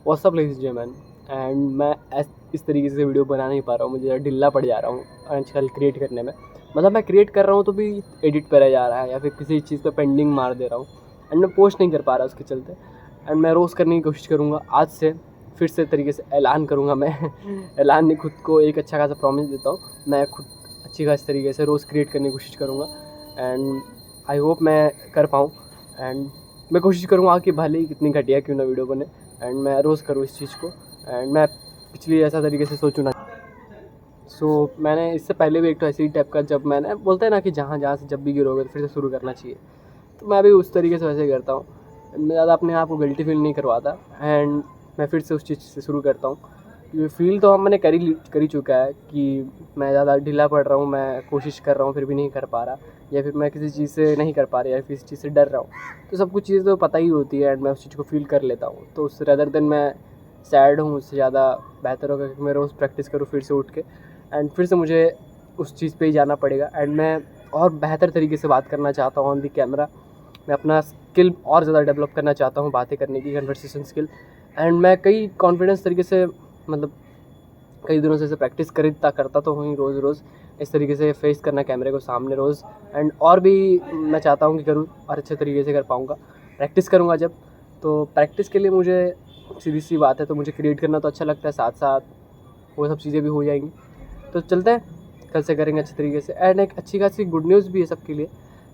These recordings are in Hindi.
व्हाट्सअप लिख दीजिए मैन। एंड मैं इस तरीके से वीडियो बना नहीं पा रहा हूँ, मुझे ढिल्ला पड़ जा रहा हूँ आजकल क्रिएट करने में। मतलब मैं क्रिएट कर रहा हूँ तो भी एडिट पे रह जा रहा है या फिर किसी चीज़ पे पेंडिंग मार दे रहा हूँ एंड मैं पोस्ट नहीं कर पा रहा उसके चलते। एंड मैं रोज़ करने की कोशिश करूँगा, आज से फिर से तरीके से ऐलान करूँगा मैं ऐलान नहीं, खुद को एक अच्छा खासा प्रॉमिस देता हूँ, मैं खुद अच्छी खासी तरीके से रोज़ क्रिएट करने की कोशिश करूँगा। एंड आई होप मैं कर पाऊँ। एंड मैं कोशिश करूँगा कि भले ही कितनी घटिया क्यों ना वीडियो बने, एंड मैं रोज़ करूँ इस चीज़ को। एंड मैं पिछली ऐसा तरीके से सोचूँ ना। मैंने इससे पहले भी एक तो ऐसे ही टाइप का, जब मैंने बोलते हैं ना कि जहाँ जहाँ से जब भी गिरोगे तो फिर से शुरू करना चाहिए, तो मैं भी उस तरीके से वैसे ही करता हूँ। मैं ज़्यादा अपने आप को गिल्टी फील नहीं करवाता एंड मैं फिर से उस चीज़ से शुरू करता हूँ। ये फील तो मैंने कर ही चुका है कि मैं ज़्यादा ढीला पड़ रहा हूँ, मैं कोशिश कर रहा हूँ फिर भी नहीं कर पा रहा, या फिर मैं किसी चीज़ से नहीं कर पा रहा या फिर किसी चीज़ से डर रहा हूँ। तो सब कुछ चीज़ें तो पता ही होती है एंड मैं उस चीज़ को फील कर लेता हूँ। तो उससे रदर देन मैं सैड हूँ, उससे ज़्यादा बेहतर होगा कि मैं रोज़ प्रैक्टिस करूँ फिर से उठ के, एंड फिर से मुझे उस चीज़ पे ही जाना पड़ेगा। एंड मैं और बेहतर तरीके से बात करना चाहता हूँ ऑन दी कैमरा। मैं अपना स्किल और ज़्यादा डेवलप करना चाहता हूँ, बातें करने की, कन्वर्सेशन स्किल। एंड मैं कई कॉन्फिडेंस तरीके से, मतलब कई दिनों से प्रैक्टिस करता तो हूँ ही रोज़ इस तरीके से फेस करना कैमरे को सामने रोज़। एंड और भी मैं चाहता हूँ कि करूँ और अच्छे तरीके से कर पाऊँगा, प्रैक्टिस करूँगा जब। तो प्रैक्टिस के लिए मुझे सीधी सी बात है, तो मुझे क्रिएट करना तो अच्छा लगता है, साथ साथ वो सब चीज़ें भी हो जाएंगी। तो चलते हैं, कल से करेंगे अच्छे तरीके से। एंड एक अच्छी खासी गुड न्यूज़ भी है सबके लिए।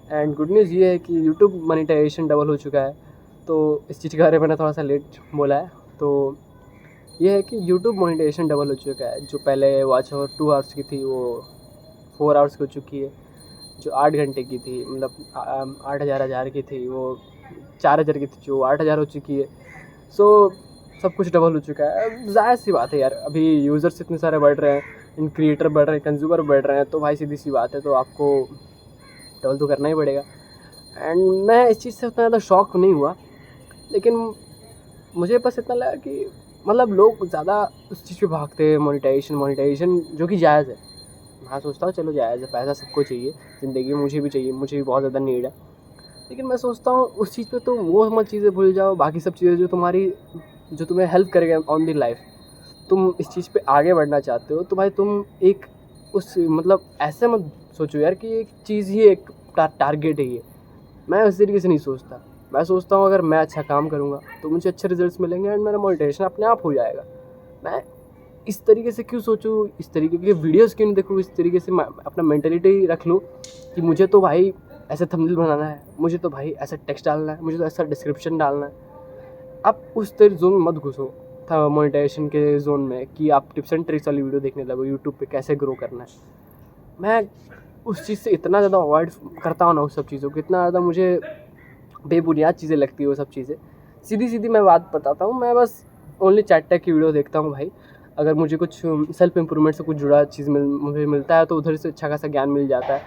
एंड गुड न्यूज़ ये है कि यूट्यूब मोनेटाइजेशन डबल हो चुका है। तो इस चीज़ के बारे में मैंने थोड़ा सा लेट बोला है, तो ये है कि यूट्यूब मोनेटाइजेशन डबल हो चुका है। जो पहले वॉच आवर 2 आवर्स की थी वो 4 आवर्स की हो चुकी है। जो 8 घंटे की थी, मतलब 8,000 की थी, वो 4,000 की थी, जो 8,000 हो चुकी है। सो सब कुछ डबल हो चुका है। ज़ाहिर सी बात है यार, अभी यूज़र्स इतने सारे बढ़ रहे हैं, इन क्रिएटर बढ़ रहे हैं, कंज्यूमर बढ़ रहे हैं, तो भाई सीधी सी बात है, तो आपको डबल तो करना ही पड़ेगा। एंड मैं इस चीज़ से उतना ज़्यादा शॉक नहीं हुआ, लेकिन मुझे बस इतना लगा कि मतलब लोग ज़्यादा उस चीज़ पे भागते हैं, मोनेटाइजेशन जो कि जायज़ है। मैं सोचता हूँ चलो जायज़ है, पैसा सबको चाहिए ज़िंदगी में, मुझे भी चाहिए, मुझे भी बहुत ज़्यादा नीड है। लेकिन मैं सोचता हूँ उस चीज़ पे तो वो मत चीज़ें भूल जाओ, बाकी सब चीज़ें जो तुम्हें हेल्प करेगा ऑन दी लाइफ। तुम इस चीज़ पे आगे बढ़ना चाहते हो तो भाई तुम एक उस मतलब ऐसे मत सोचो यार कि एक चीज़ ही एक टारगेट है ये। मैं उस तरीके से नहीं सोचता। मैं सोचता हूँ अगर मैं अच्छा काम करूँगा तो मुझे अच्छे रिजल्ट्स मिलेंगे एंड मेरा मोटिवेशन अपने आप हो जाएगा। मैं इस तरीके से क्यों सोचूँ, इस तरीके के वीडियोज़ क्यों नहीं देखूँ, इस तरीके से मैं अपना मेंटलिटी रख लूँ कि मुझे तो भाई ऐसे थंबनेल बनाना है, मुझे तो भाई ऐसा टेक्स्ट डालना है, मुझे तो ऐसा डिस्क्रिप्शन डालना है। आप उस तरह जोन में मत घुसो था मोनेटाइजेशन के जोन में कि आप टिप्स एंड ट्रिक्स वाली वीडियो देखने लगो यूट्यूब पे कैसे ग्रो करना है। मैं उस चीज़ से इतना ज़्यादा अवॉइड करता हूँ ना, उस सब चीज़ों को इतना ज़्यादा मुझे बेबुनियाद चीज़ें लगती है वो सब चीज़ें। सीधी मैं बात बताता हूँ, मैं बस ओनली चैट टैग की वीडियो देखता हूँ भाई। अगर मुझे कुछ सेल्फ इम्प्रूवमेंट से कुछ जुड़ा चीज़ मुझे मिलता है तो उधर से अच्छा खासा ज्ञान मिल जाता है।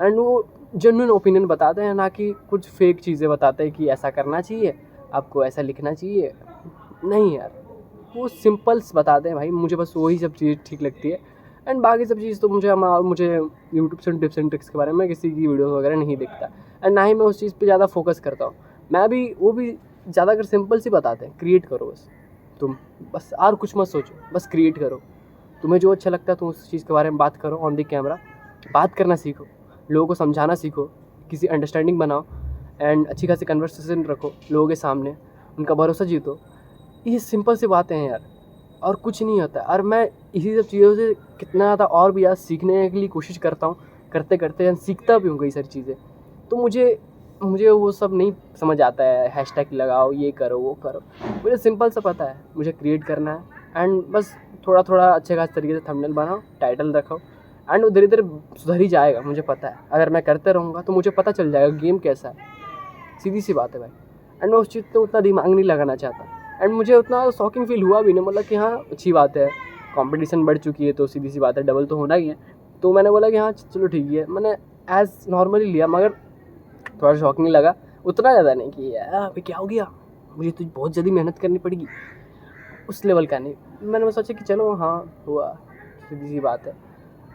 एंड वो जेन्युइन ओपिनियन बताते हैं, ना कि कुछ फेक चीज़ें बताते हैं कि ऐसा करना चाहिए, आपको ऐसा लिखना चाहिए। नहीं यार, वो सिंपल्स बताते हैं भाई, मुझे बस वही सब चीज़ ठीक लगती है। एंड बाकी सब चीज़ तो मुझे यूट्यूब से टिप्स एंड ट्रिक्स के बारे में किसी की वीडियो वगैरह नहीं दिखता। एंड ना ही मैं उस चीज़ पे ज़्यादा फोकस करता हूँ। मैं भी वो भी ज़्यादातर सिंपल सी बताते हैं, क्रिएट करो बस तुम, बस और कुछ मत सोचो, बस क्रिएट करो। तुम्हें जो अच्छा लगता है तुम उस चीज़ के बारे में बात करो ऑन द कैमरा। बात करना सीखो, लोगों को समझाना सीखो, किसी अंडरस्टैंडिंग बनाओ एंड अच्छी खासी कन्वर्सेशन रखो लोगों के सामने, उनका भरोसा जीतो। ये सिंपल सी बातें हैं यार, और कुछ नहीं होता। और मैं इसी सब चीज़ों से कितना ज़्यादा और भी यार सीखने के लिए कोशिश करता हूँ, करते करते सीखता भी हूँ कई सारी चीज़ें। तो मुझे वो सब नहीं समझ आता है, हैशटैग लगाओ, ये करो, वो करो। मुझे सिंपल सा पता है, मुझे क्रिएट करना है एंड बस थोड़ा थोड़ा अच्छे खास तरीके से थंबनेल बनाओ, टाइटल रखो एंड वो धीरे धीरे सुधर ही जाएगा। मुझे पता है अगर मैं करते रहूँगा तो मुझे पता चल जाएगा गेम कैसा है। सीधी सी बात है भाई। एंड मैं उस चीज़ पे उतना दिमाग नहीं लगाना चाहता। एंड मुझे उतना शॉकिंग फील हुआ भी नहीं, मतलब कि हाँ अच्छी बात है, कंपटीशन बढ़ चुकी है तो सीधी सी बात है डबल तो होना ही है। तो मैंने बोला कि हाँ चलो ठीक है, मैंने एज नॉर्मली लिया, मगर थोड़ा शॉकिंग लगा, उतना ज़्यादा नहीं कि यार अभी क्या हो गया, मुझे तो बहुत ज़्यादा मेहनत करनी पड़ेगी, उस लेवल का नहीं। मैंने सोचा कि चलो हाँ हुआ, सीधी सी बात है।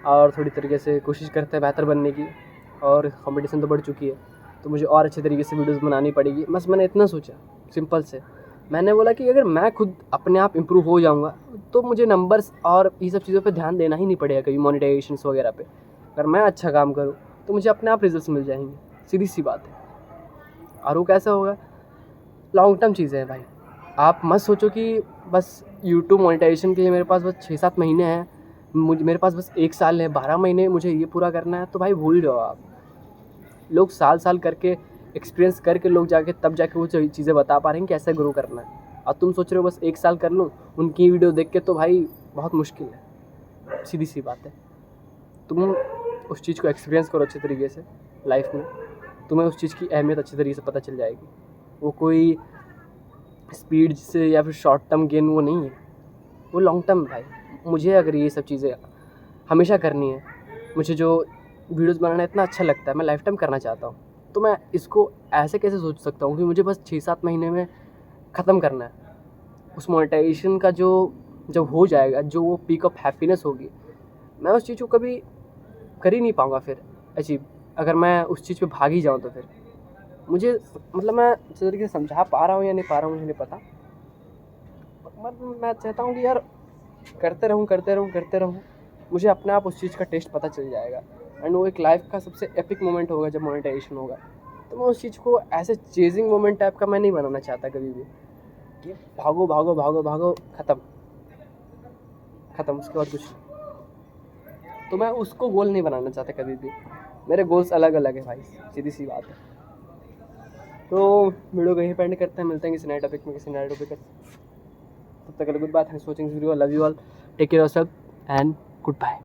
और थोड़ी तरीके से कोशिश करते हैं बेहतर बनने की, और कंपटीशन तो बढ़ चुकी है तो मुझे और अच्छे तरीके से वीडियोस बनानी पड़ेगी। बस मैंने इतना सोचा सिंपल से। मैंने बोला कि अगर मैं खुद अपने आप इम्प्रूव हो जाऊँगा तो मुझे नंबर्स और ये सब चीज़ों पे ध्यान देना ही नहीं पड़ेगा कभी मोनेटाइजेशंस वगैरह पे। अगर मैं अच्छा काम करूँ तो मुझे अपने आप रिजल्ट्स मिल जाएंगे, सीधी सी बात है। और वो कैसे होगा? लॉन्ग टर्म चीज़ें हैं भाई। आप मत सोचो कि बस यूट्यूब मोनेटाइजेशन के लिए मेरे पास बस 6-7 महीने हैं, मेरे पास बस 1 साल है, 12 महीने मुझे ये पूरा करना है, तो भाई भूल जाओ आप। लोग साल करके एक्सपीरियंस करके लोग जाके तब जाके वो चीज़ें बता पा रहे हैं कि कैसे ग्रो करना है। और तुम सोच रहे हो बस 1 साल कर लूँ उनकी वीडियो देख के, तो भाई बहुत मुश्किल है, सीधी सी बात है। तुम उस चीज़ को एक्सपीरियंस करो अच्छे तरीके से लाइफ में, तुम्हें उस चीज़ की अहमियत अच्छी तरीके से पता चल जाएगी। वो कोई स्पीड से या फिर शॉर्ट टर्म गेन वो नहीं है, वो लॉन्ग टर्म भाई। मुझे अगर ये सब चीज़ें हमेशा करनी है, मुझे जो वीडियोज़ बनाना इतना अच्छा लगता है, मैं लाइफ टाइम करना चाहता हूँ, तो मैं इसको ऐसे कैसे सोच सकता हूँ कि मुझे बस 6-7 महीने में ख़त्म करना है। उस मोनेटाइजेशन का जो जब हो जाएगा, जो वो पीक ऑफ हैप्पीनेस होगी, मैं उस चीज़ को कभी कर ही नहीं पाऊँगा फिर अचीव। अगर मैं उस चीज़ पे भाग ही जाऊँ तो फिर मुझे मतलब मैं अच्छे तरीके से समझा पा रहा हूँ या नहीं पा रहा हूँ मुझे नहीं पता। मैं चाहता हूँ कि यार करते रहूँ, मुझे अपने आप उस चीज़ का टेस्ट पता चल जाएगा। एंड वो एक लाइफ का सबसे एपिक मोमेंट होगा जब मोनेटाइजेशन होगा। तो मैं उस चीज़ को ऐसे चेजिंग मोमेंट टाइप का मैं नहीं बनाना चाहता कभी भी कि भागो भागो भागो भागो, ख़त्म, उसके बाद कुछ नहीं। तो मैं उसको गोल नहीं बनाना चाहता कभी भी। मेरे गोल्स अलग अलग है भाई, सीधी सी बात है। तो वीडियो को यहीं पे एंड करते हैं, मिलते हैं किसी नए टॉपिक में, किसी नए टॉपिक। तब तक के लिए goodbye, thanks for watching video, love you all, take care of yourself and good bye.